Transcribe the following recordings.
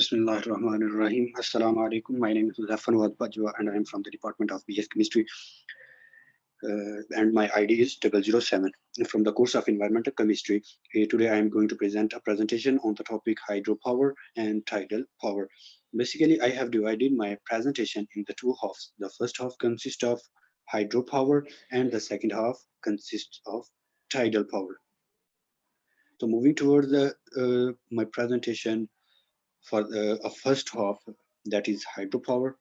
Bismillahirrahmanirrahim. Assalamu alaikum. My name is Muzaffar Bajwa and I am from the Department of BS Chemistry. And my ID is 007 from the course of Environmental Chemistry. Today I am going to present a presentation on the topic hydropower and tidal power. Basically, I have divided my presentation into two halves. The first half consists of hydropower and the second half consists of tidal power. So moving towards my presentation for a first half, that is hydropower.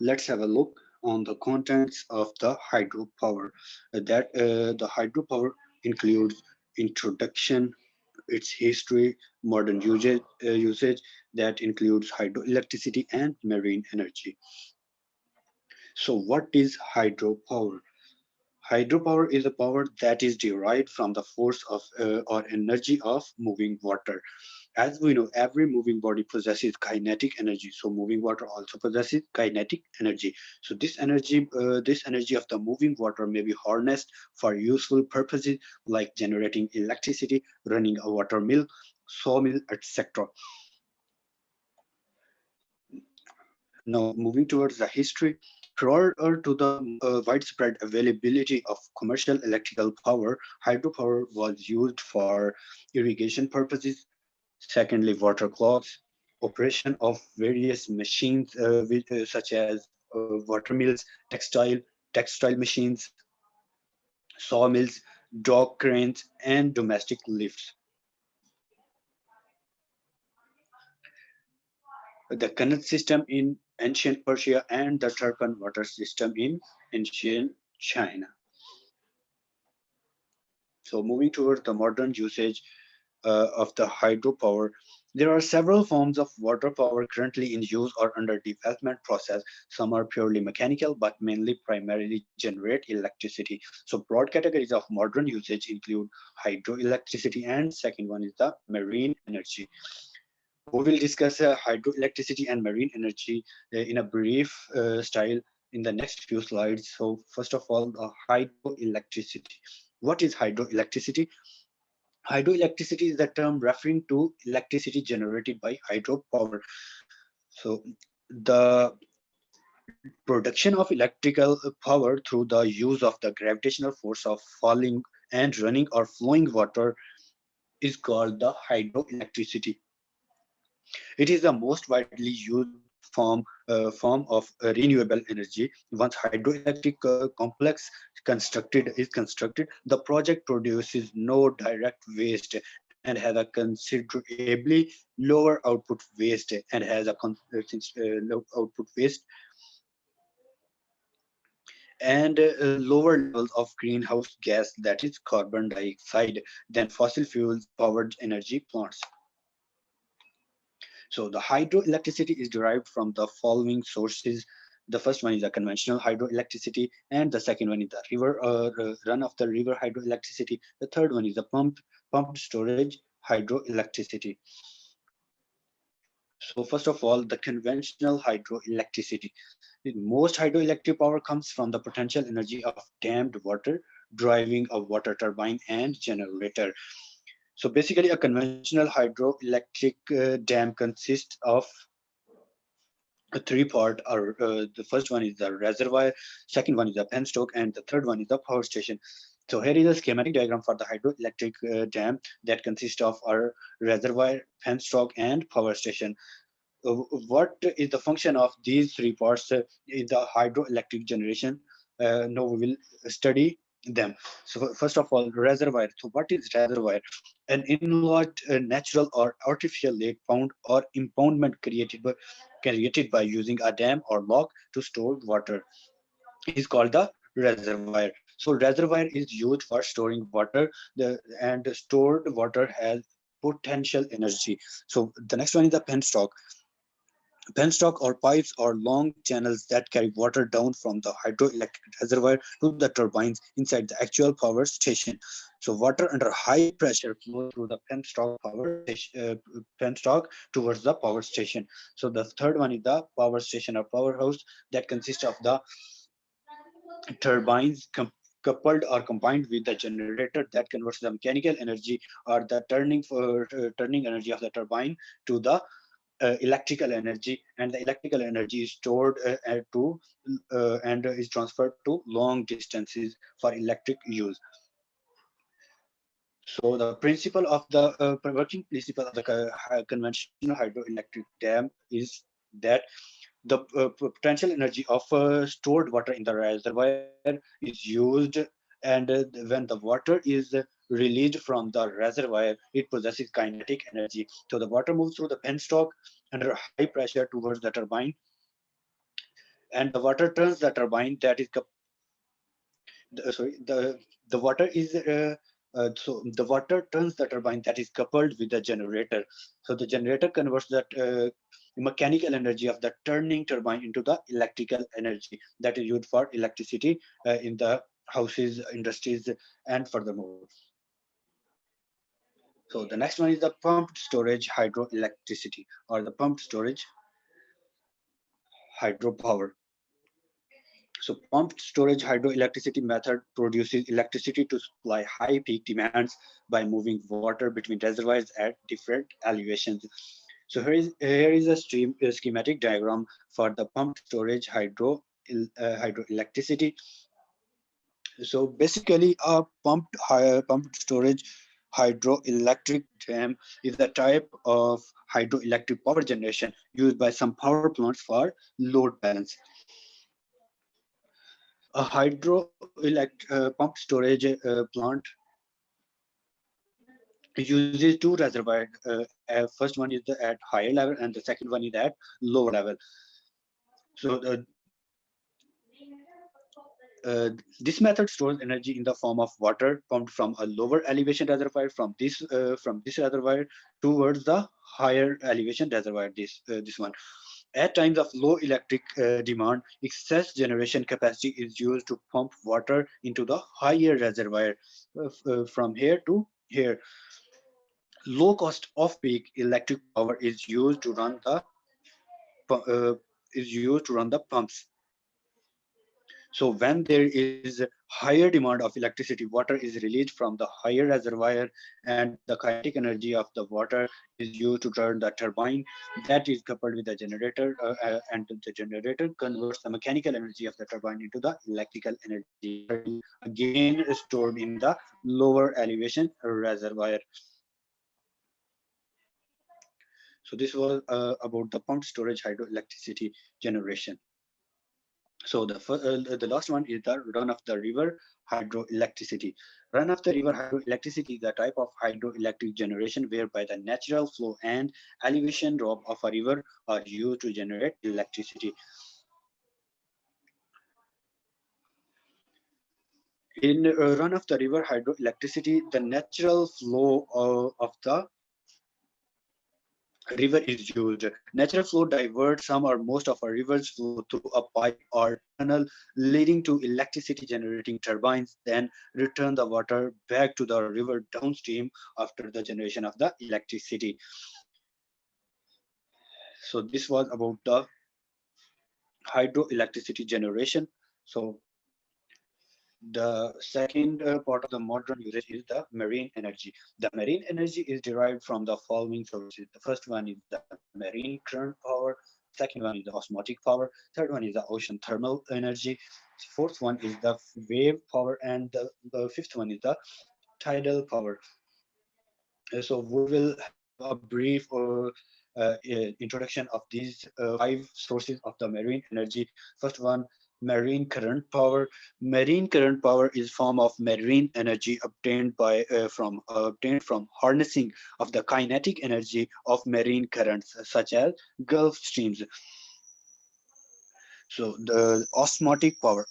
Let's have a look on the contents of the hydropower. The hydropower includes introduction, its history, modern usage that includes hydroelectricity and marine energy. So what is hydropower? Hydropower is a power that is derived from the force of or energy of moving water. As we know, every moving body possesses kinetic energy. So moving water also possesses kinetic energy. So this energy of the moving water may be harnessed for useful purposes like generating electricity, running a water mill, sawmill, etc. Now, moving towards the history, prior to the widespread availability of commercial electrical power, hydropower was used for irrigation purposes. Secondly, water clocks, operation of various machines such as water mills, textile machines, sawmills, dock cranes, and domestic lifts. The canal system in ancient Persia and the turbine water system in ancient China. So moving towards the modern usage of the hydropower, there are several forms of water power currently in use or under development process. Some are purely mechanical, but mainly primarily generate electricity. So broad categories of modern usage include hydroelectricity, and second one is the marine energy. We will discuss hydroelectricity and marine energy in a brief style in the next few slides. So first of all, hydroelectricity. What is hydroelectricity? Hydroelectricity is the term referring to electricity generated by hydropower. So the production of electrical power through the use of the gravitational force of falling and running or flowing water is called the hydroelectricity. It is the most widely used form of renewable energy. Once hydroelectric complex constructed, the project produces no direct waste and has a considerably lower output waste and has a low output waste and lower levels of greenhouse gas, that is carbon dioxide, than fossil fuels powered energy plants. So the hydroelectricity is derived from the following sources. The first one is the conventional hydroelectricity, and the second one is the run of the river hydroelectricity. The third one is the pumped storage hydroelectricity. So first of all, the conventional hydroelectricity. Most hydroelectric power comes from the potential energy of damped water driving a water turbine and generator. So basically, a conventional hydroelectric dam consists of a three-part. The first one is the reservoir, second one is the penstock, and the third one is the power station. So here is a schematic diagram for the hydroelectric dam that consists of our reservoir, penstock, and power station. What is the function of these three parts in the hydroelectric generation? Now we will study them. So first of all, reservoir. So what is reservoir? An inlet, natural or artificial lake, pond, or impoundment created by using a dam or lock to store water is called the reservoir. So reservoir is used for storing water, and stored water has potential energy. So the next one is the penstock. Penstock or pipes or long channels that carry water down from the hydroelectric reservoir to the turbines inside the actual power station. So water under high pressure flows through the penstock towards the power station. So the third one is the power station or powerhouse that consists of the turbines coupled or combined with the generator that converts the mechanical energy or the turning energy of the turbine to the electrical energy, and the electrical energy is stored and is transferred to long distances for electric use. So the principle of the working principle of the conventional hydroelectric dam is that the potential energy of stored water in the reservoir is used, and when the water is released from the reservoir, it possesses kinetic energy. So the water moves through the penstock under high pressure towards the turbine, and the water turns the turbine that is sorry the water is so the water turns the turbine that is coupled with the generator. So the generator converts that mechanical energy of the turning turbine into the electrical energy that is used for electricity in the houses, industries, and furthermore. So the next one is the pumped storage hydroelectricity, or the pumped storage hydropower. So pumped storage hydroelectricity method produces electricity to supply high peak demands by moving water between reservoirs at different elevations. So here is a schematic diagram for the pumped storage hydroelectricity. So basically, a pumped storage hydroelectric dam is a type of hydroelectric power generation used by some power plants for load balance. A pumped storage plant uses two reservoirs. First one is at higher level, and the second one is at lower level. So this method stores energy in the form of water pumped from a lower elevation reservoir from this reservoir towards the higher elevation reservoir. This one. At times of low electric demand, excess generation capacity is used to pump water into the higher reservoir from here to here. Low cost off-peak electric power is used to run the pumps. So when there is higher demand of electricity, water is released from the higher reservoir, and the kinetic energy of the water is used to turn the turbine that is coupled with the generator, and the generator converts the mechanical energy of the turbine into the electrical energy. Water is again stored in the lower elevation reservoir. So this was about the pumped storage hydroelectricity generation. So the last one is the run of the river hydroelectricity. Run of the river hydroelectricity is a type of hydroelectric generation whereby the natural flow and elevation drop of a river are used to generate electricity. In run of the river hydroelectricity, the natural flow of the river is used. Natural flow diverts some or most of a river's flow through a pipe or tunnel, leading to electricity generating turbines, then return the water back to the river downstream after the generation of the electricity. So this was about the hydroelectricity generation. So the second part of the modern usage is the marine energy. The marine energy is derived from the following sources. The first one is the marine current power. Second one is the osmotic power. Third one is the ocean thermal energy. Fourth one is the wave power, and the fifth one is the tidal power. So we will have a brief introduction of these five sources of the marine energy. First one, marine current power. Marine current power is form of marine energy obtained from harnessing of the kinetic energy of marine currents, such as Gulf streams. So the osmotic power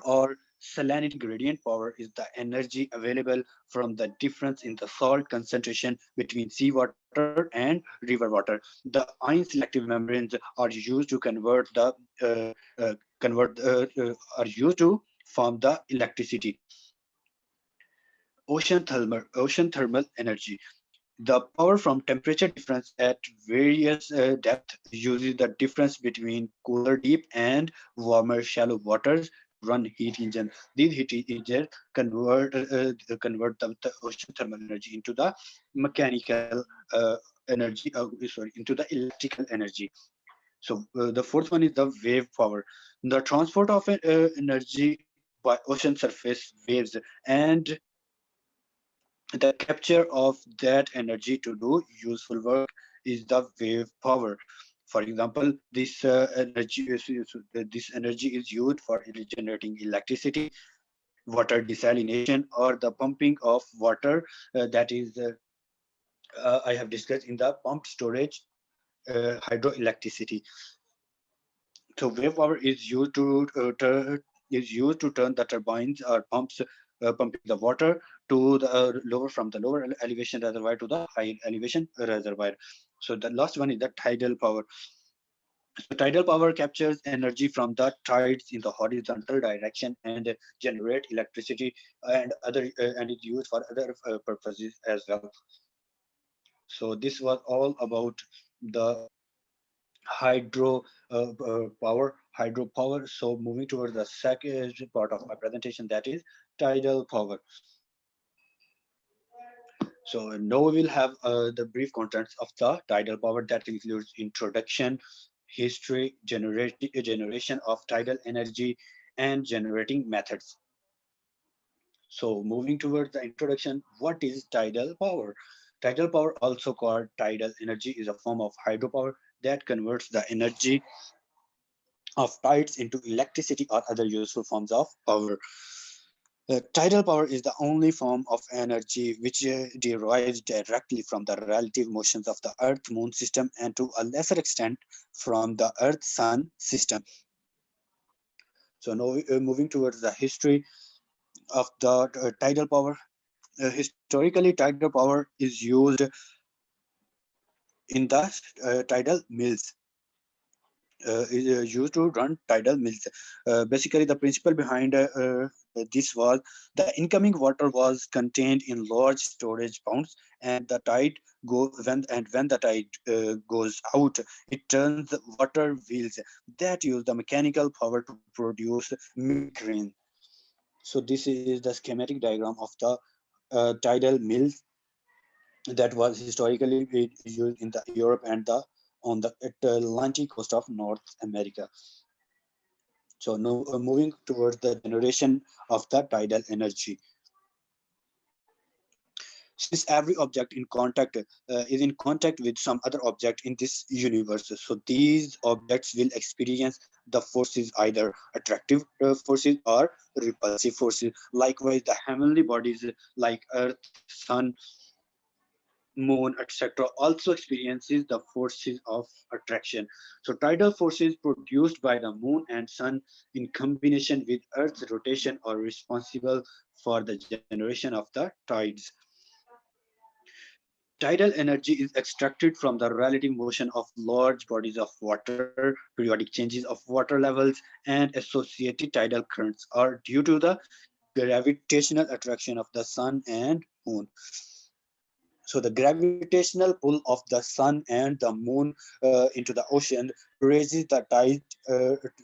or salinity gradient power is the energy available from the difference in the salt concentration between seawater and river water. The ion selective membranes are used to are used to form the electricity. Ocean thermal energy. The power from temperature difference at various depth uses the difference between cooler deep and warmer shallow waters run heat engines. These heat engines convert the ocean thermal energy into the mechanical energy, sorry, into the electrical energy. So the fourth one is the wave power, the transport of energy by ocean surface waves, and the capture of that energy to do useful work is the wave power. For example, this energy is used for generating electricity, water desalination, or the pumping of water. That is, I have discussed in the pumped storage hydroelectricity. So wave power is used to turn the turbines or pumps pumping the water to the lower from the lower elevation reservoir to the high elevation reservoir. So the last one is the tidal power. So tidal power captures energy from the tides in the horizontal direction and generate electricity and is used for other purposes as well. So this was all about the hydro hydropower. So moving towards the second part of my presentation, that is tidal power. So now we will have the brief contents of the tidal power, that includes introduction, history, generation of tidal energy, and generating methods. So moving towards the introduction, what is tidal power? Tidal power, also called tidal energy, is a form of hydropower that converts the energy of tides into electricity or other useful forms of power. Tidal power is the only form of energy which derives directly from the relative motions of the Earth Moon system and to a lesser extent from the Earth Sun system. So, now moving towards the history of the tidal power. Historically, tidal power is used in the tidal mills. Is used to run tidal mills. Basically, the principle behind this was the incoming water was contained in large storage ponds, and the tide when the tide goes out, it turns the water wheels that use the mechanical power to produce milk grain. So this is the schematic diagram of the tidal mills that was historically used in the Europe and the on the Atlantic coast of North America. So now moving towards the generation of the tidal energy. Since every object in contact is in contact with some other object in this universe, so these objects will experience the forces, either attractive forces or repulsive forces. Likewise, the heavenly bodies like Earth, Sun, Moon, etc., also experiences the forces of attraction. So tidal forces produced by the Moon and Sun in combination with Earth's rotation are responsible for the generation of the tides. Tidal energy is extracted from the relative motion of large bodies of water, periodic changes of water levels, and associated tidal currents are due to the gravitational attraction of the Sun and Moon. So the gravitational pull of the sun and the moon into the ocean raises the tide,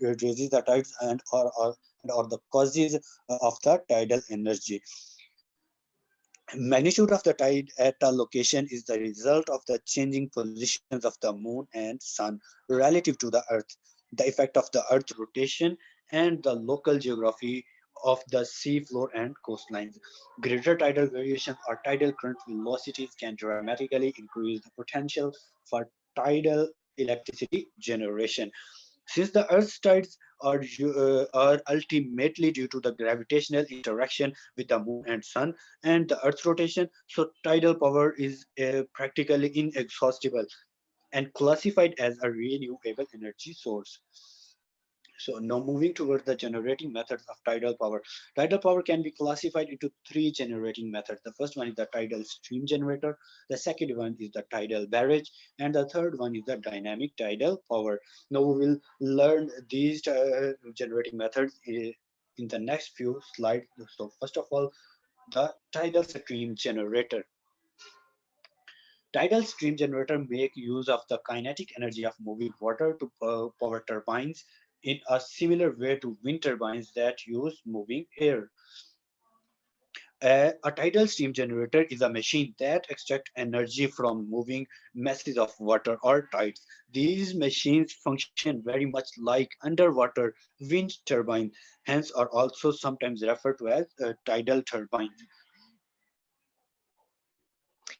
raises the tides and or the causes of the tidal energy. Magnitude of the tide at a location is the result of the changing positions of the moon and sun relative to the earth, the effect of the earth's rotation, and the local geography of the sea floor and coastlines. Greater tidal variations or tidal current velocities can dramatically increase the potential for tidal electricity generation. Since the Earth's tides are ultimately due to the gravitational interaction with the Moon and Sun and the Earth's rotation, so tidal power is practically inexhaustible and classified as a renewable energy source. So now moving towards the generating methods of tidal power. Tidal power can be classified into three generating methods. The first one is the tidal stream generator, the second one is the tidal barrage, and the third one is the dynamic tidal power. Now we will learn these generating methods in the next few slides. So first of all, the tidal stream generator. Tidal stream generator make use of the kinetic energy of moving water to power turbines in a similar way to wind turbines that use moving air. A tidal steam generator is a machine that extracts energy from moving masses of water or tides. These machines function very much like underwater wind turbines, hence are also sometimes referred to as tidal turbines.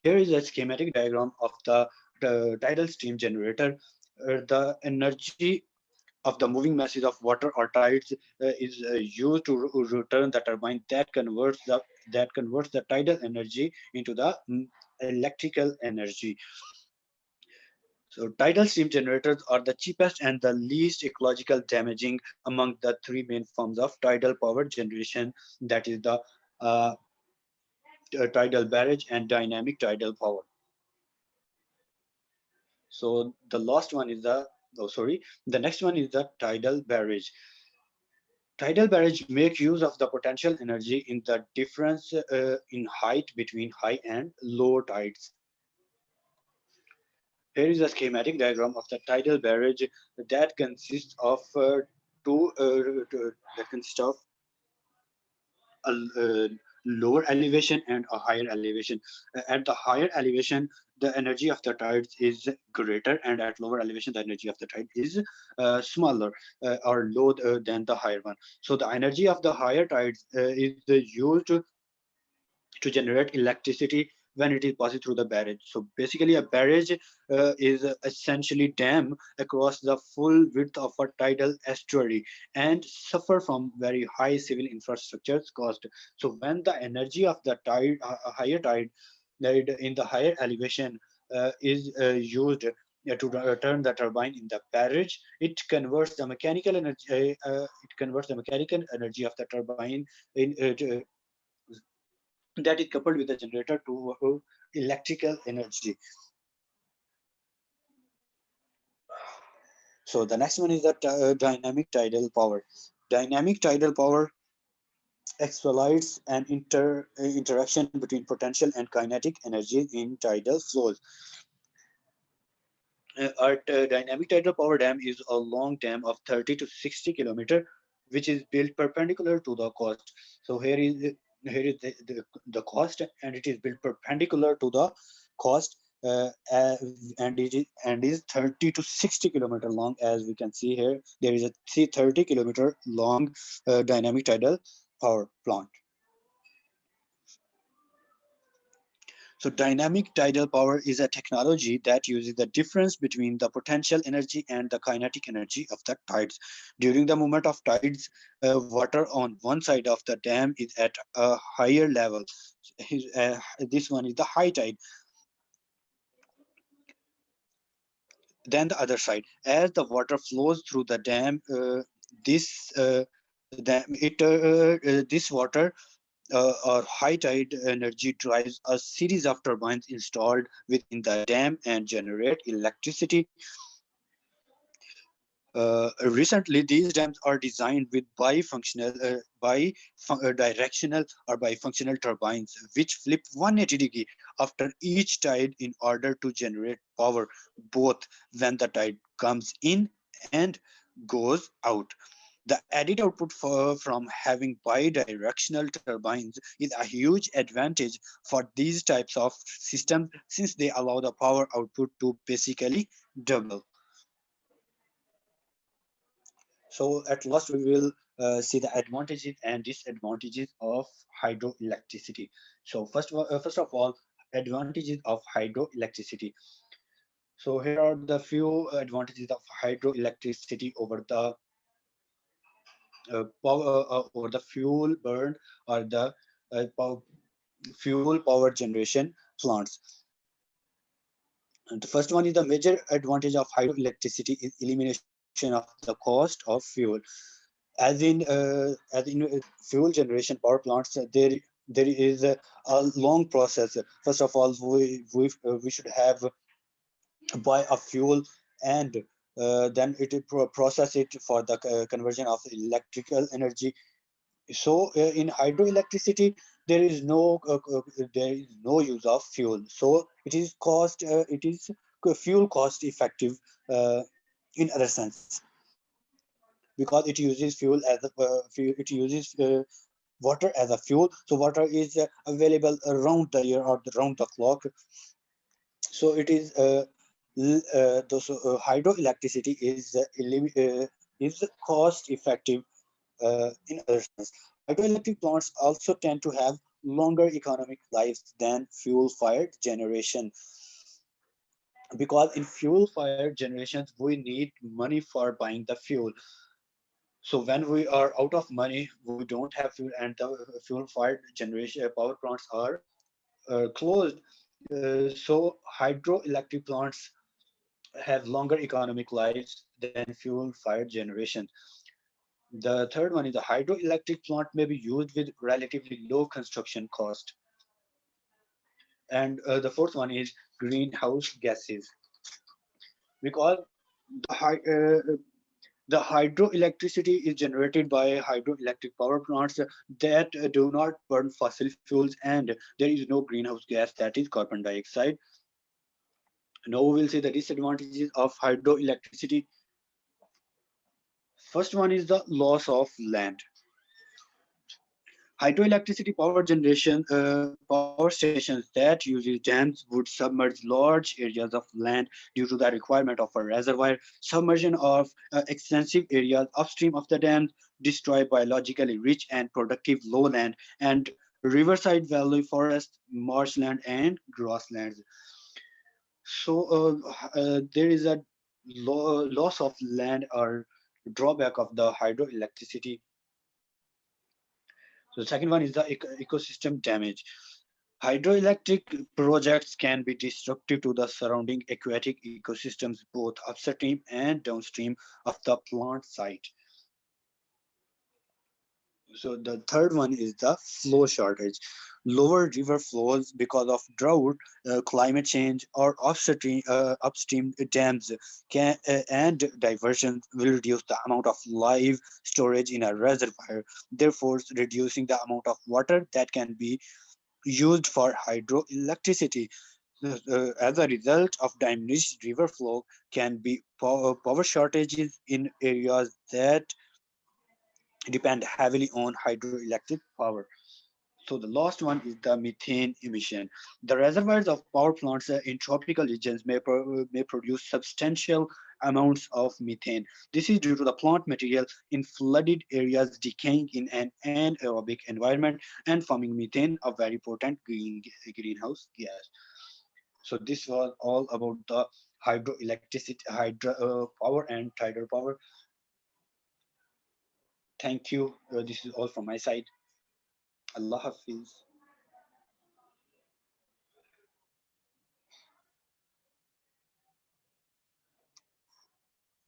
Here is a schematic diagram of the tidal steam generator. The energy of the moving masses of water or tides is used to return the turbine that converts the tidal energy into the electrical energy. So tidal steam generators are the cheapest and the least ecological damaging among the three main forms of tidal power generation, that is the uh, tidal barrage and dynamic tidal power. So the last one is the next one is the tidal barrage. Tidal barrage make use of the potential energy in the difference in height between high and low tides. Here is a schematic diagram of the tidal barrage that consists of a lower elevation and a higher elevation. At the higher elevation, the energy of the tides is greater, and at lower elevation, the energy of the tide is smaller or low than the higher one. So the energy of the higher tides is used to generate electricity when it is passing through the barrage. So basically, a barrage is essentially dam across the full width of a tidal estuary and suffer from very high civil infrastructure cost. So when the energy of the higher tide in the higher elevation is used turn the turbine in the barrage, it converts the mechanical energy of the turbine that is coupled with the generator to electrical energy. So the next one is the dynamic tidal power. Dynamic tidal power exploits an interaction between potential and kinetic energy in tidal flows. Our dynamic tidal power dam is a long dam of 30 to 60 kilometer, which is built perpendicular to the coast. So here is the coast, and it is built perpendicular to the coast, and is 30 to 60 kilometer long. As we can see here, there is a 30-kilometer long dynamic tidal power plant. So dynamic tidal power is a technology that uses the difference between the potential energy and the kinetic energy of the tides. During the movement of tides, water on one side of the dam is at a higher level. This one is the high tide. Then the other side, as the water flows through the dam, this water or high tide energy drives a series of turbines installed within the dam and generate electricity. Recently, these dams are designed with directional or bifunctional turbines, which flip 180-degree after each tide in order to generate power both when the tide comes in and goes out. The added output from having bidirectional turbines is a huge advantage for these types of systems, since they allow the power output to basically double. So at last, we will see the advantages and disadvantages of hydroelectricity. So first of all, advantages of hydroelectricity. So here are the few advantages of hydroelectricity over the fuel burn or the fuel power generation plants. And the first one is the major advantage of hydroelectricity is elimination of the cost of fuel. As in fuel generation power plants, there is a long process. First of all, we should have buy a fuel, and then process it for the conversion of electrical energy. So in hydroelectricity, there is no use of fuel. So it is fuel cost effective in other sense. because it uses fuel as a fuel, it uses water as a fuel. So water is available around the year or around the clock. So it is hydroelectricity is cost effective in other sense. Hydroelectric plants also tend to have longer economic lives than fuel fired generation, because in fuel fired generations we need money for buying the fuel. So when we are out of money, we don't have fuel, and the fuel fired generation power plants are closed. So hydroelectric plants have longer economic lives than fuel fired generation. The third one is the hydroelectric plant may be used with relatively low construction cost. And the fourth one is greenhouse gases, because the, the hydroelectricity is generated by hydroelectric power plants that do not burn fossil fuels, and there is no greenhouse gas, that is carbon dioxide. Now we will see the disadvantages of hydroelectricity. First one is the loss of land. Hydroelectricity power generation power stations that uses dams would submerge large areas of land due to the requirement of a reservoir. Submersion of extensive areas upstream of the dams destroy biologically rich and productive lowland and riverside valley forest, marshland, and grasslands. So there is a loss of land or drawback of the hydroelectricity. So the second one is the ecosystem damage. Hydroelectric projects can be destructive to the surrounding aquatic ecosystems, both upstream and downstream of the plant site. So the third one is the flow shortage. Lower river flows because of drought, climate change, or upstream dams and diversions will reduce the amount of live storage in a reservoir, therefore reducing the amount of water that can be used for hydroelectricity. As a result of diminished river flow can be power shortages in areas that depend heavily on hydroelectric power. So the last one is the methane emission. The reservoirs of power plants in tropical regions may produce substantial amounts of methane. This is due to the plant material in flooded areas decaying in an anaerobic environment and forming methane, a very potent greenhouse gas. So this was all about the hydroelectricity, hydro power and tidal power. Thank you. This is all from my side. Allah Hafiz.